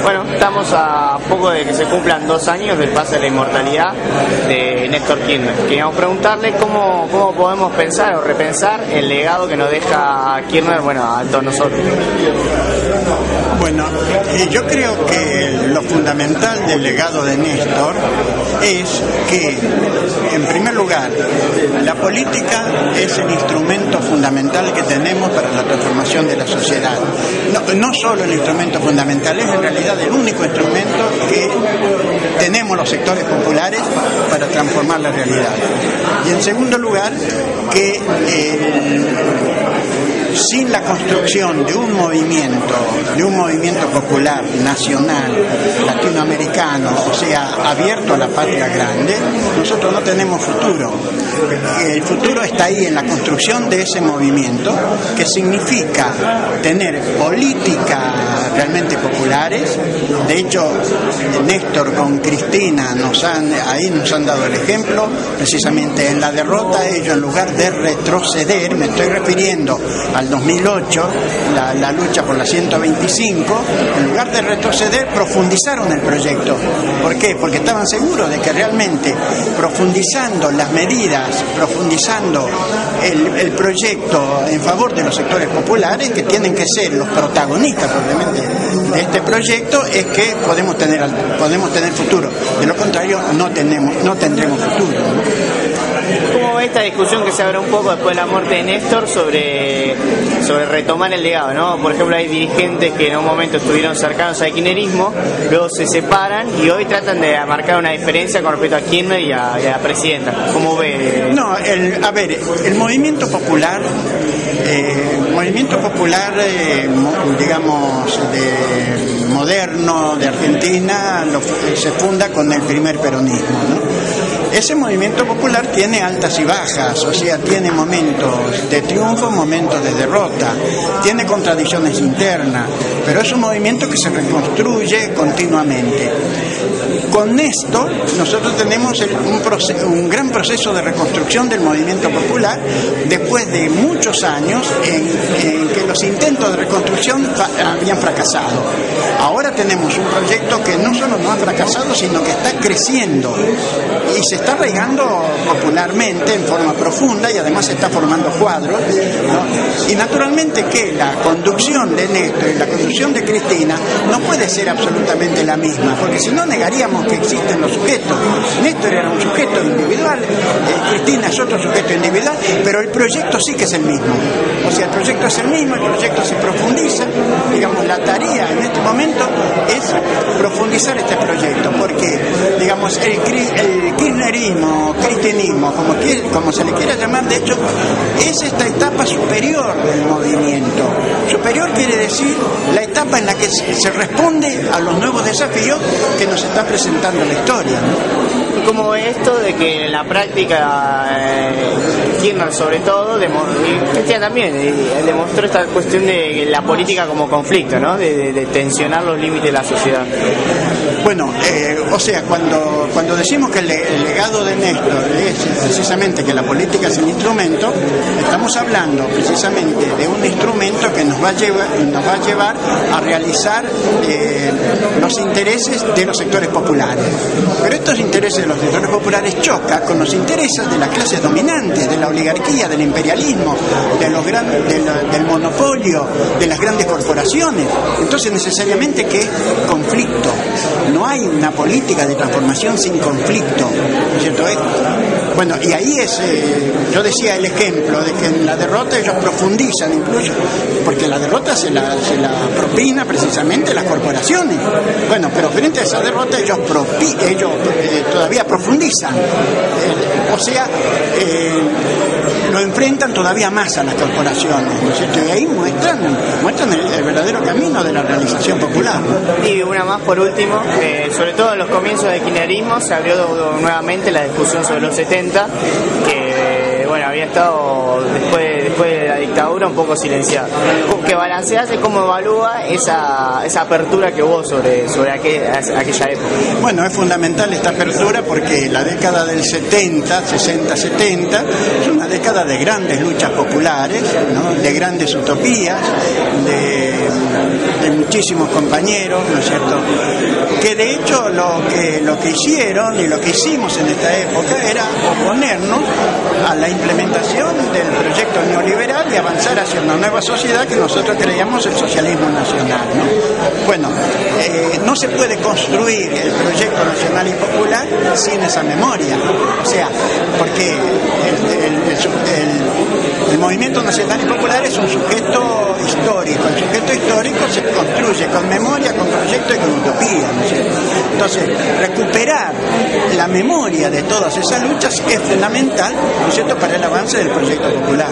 Bueno, estamos a poco de que se cumplan 2 años del pase de la inmortalidad de Néstor Kirchner. Queríamos preguntarle cómo podemos pensar o repensar el legado que nos deja Kirchner, bueno, a todos nosotros. Bueno, yo creo que lo fundamental del legado de Néstor es que, en primer lugar, la política es el instrumento fundamental que tenemos para la transformación de la sociedad. No solo el instrumento fundamental, es en realidad el único instrumento que tenemos los sectores populares para transformar la realidad. Y en segundo lugar, que sin la construcción de un movimiento popular, nacional, latinoamericano, o sea, abierto a la patria grande, nosotros no tenemos futuro. El futuro está ahí en la construcción de ese movimiento, que significa tener políticas realmente populares. De hecho, Néstor con Cristina nos han dado el ejemplo, precisamente en la derrota. Ellos, en lugar de retroceder, me estoy refiriendo al 2008, la lucha por la 125, en lugar de retroceder, profundizaron el proyecto. ¿Por qué? Porque estaban seguros de que realmente profundizando las medidas, profundizando el proyecto en favor de los sectores populares, que tienen que ser los protagonistas probablemente de este proyecto, es que podemos tener futuro. De lo contrario, no tendremos futuro. ¿Cómo ve esta discusión que se abre un poco después de la muerte de Néstor sobre retomar el legado, ¿no? Por ejemplo, hay dirigentes que en un momento estuvieron cercanos al kirchnerismo, luego se separan y hoy tratan de marcar una diferencia con respecto a Kirchner y a la presidenta. ¿Cómo ve? No, el movimiento popular, digamos, moderno de Argentina, se funda con el primer peronismo, ¿no? Ese movimiento popular tiene altas y bajas, o sea, tiene momentos de triunfo, momentos de derrota, tiene contradicciones internas, pero es un movimiento que se reconstruye continuamente. Con esto, nosotros tenemos un gran proceso de reconstrucción del movimiento popular después de muchos años en que los intentos de reconstrucción habían fracasado. Ahora tenemos un proyecto que no solo no ha fracasado, sino que está creciendo y se está arraigando popularmente en forma profunda, y además se está formando cuadros, ¿no? Y naturalmente que la conducción de Néstor y la conducción de Cristina no puede ser absolutamente la misma, porque si no negaríamos que existen los sujetos. Néstor era un sujeto individual, Cristina es otro sujeto individual, pero el proyecto sí que es el mismo. O sea, el proyecto es el mismo, el proyecto se profundiza. Digamos, la tarea en este momento es profundizar este proyecto, porque, digamos, el kirchnerismo, cristianismo, como se le quiera llamar, de hecho, es esta etapa superior del movimiento. Superior quiere decir la etapa en la que se responde a los nuevos desafíos que nos está presentando la historia, ¿no? ¿Cómo ve esto de que en la práctica Kirchner, sobre todo, y Cristina también, demostró esta cuestión de la política como conflicto, ¿no? De tensionar los límites de la sociedad? Bueno, o sea, cuando decimos que el legado de Néstor es precisamente que la política es el instrumento, estamos hablando precisamente de un instrumento que nos va a llevar a realizar los intereses de los sectores populares. Pero estos intereses de los sectores populares chocan con los intereses de las clases dominantes, de la oligarquía, del imperialismo, del monopolio, de las grandes corporaciones. Entonces, necesariamente que es conflicto. No hay una política de transformación sin conflicto, ¿no es cierto? Bueno, y ahí yo decía el ejemplo de que en la derrota ellos profundizan incluso, porque la derrota se la propina precisamente las corporaciones. Bueno, pero frente a esa derrota ellos todavía profundizan, o sea, lo enfrentan todavía más a las corporaciones, ¿no es cierto? Y ahí muestran el verdadero camino de la realización popular. Y una más por último, sobre todo en los comienzos del kirchnerismo se abrió nuevamente la discusión sobre los 70, que bueno, había estado después de la dictadura un poco silenciada. ¿Qué balanceas y cómo evalúa esa apertura que hubo sobre aquella época? Bueno, es fundamental esta apertura porque la década del 60-70 es una década de grandes luchas populares, ¿no? De grandes utopías, de muchísimos compañeros, ¿no es cierto?, que de hecho lo que hicieron y lo que hicimos en esta época era oponernos a la implementación del proyecto neoliberal y avanzar hacia una nueva sociedad que nosotros creíamos el socialismo nacional, ¿no? Bueno, no se puede construir el proyecto nacional y popular sin esa memoria, o sea, porque el movimiento nacional y popular es un sujeto histórico. El sujeto histórico se construye con memoria, con proyecto y con utopía, ¿no es cierto? Entonces, recuperar la memoria de todas esas luchas es fundamental, ¿no es cierto?, para el avance del proyecto popular.